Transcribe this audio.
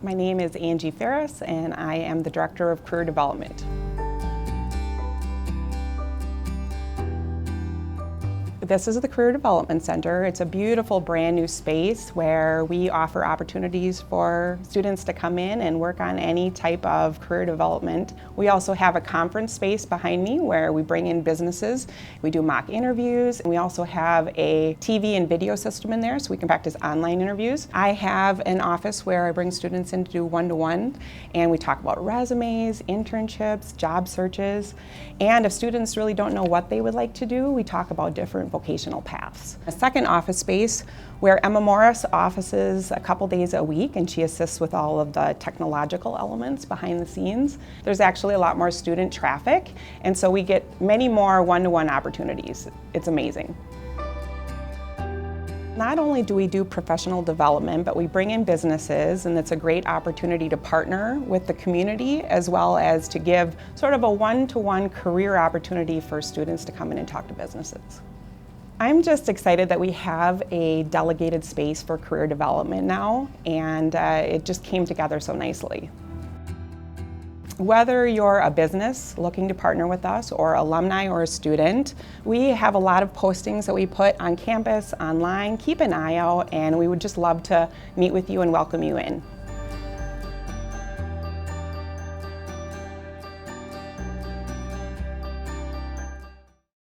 My name is Angie Ferris, and I am the Director of Career Development. This is the Career Development Center. It's a beautiful brand new space where we offer opportunities for students to come in and work on any type of career development. We also have a conference space behind me where we bring in businesses. We do mock interviews, and we also have a TV and video system in there so we can practice online interviews. I have an office where I bring students in to do one-to-one, and we talk about resumes, internships, job searches, and if students really don't know what they would like to do, we talk about different vocational paths. A second office space where Emma Morris offices a couple days a week, and she assists with all of the technological elements behind the scenes. There's actually a lot more student traffic, and so we get many more one-to-one opportunities. It's amazing. Not only do we do professional development, but we bring in businesses, and it's a great opportunity to partner with the community as well as to give sort of a one-to-one career opportunity for students to come in and talk to businesses. I'm just excited that we have a delegated space for career development now, and it just came together so nicely. Whether you're a business looking to partner with us or alumni or a student, we have a lot of postings that we put on campus, online. Keep an eye out, and we would just love to meet with you and welcome you in.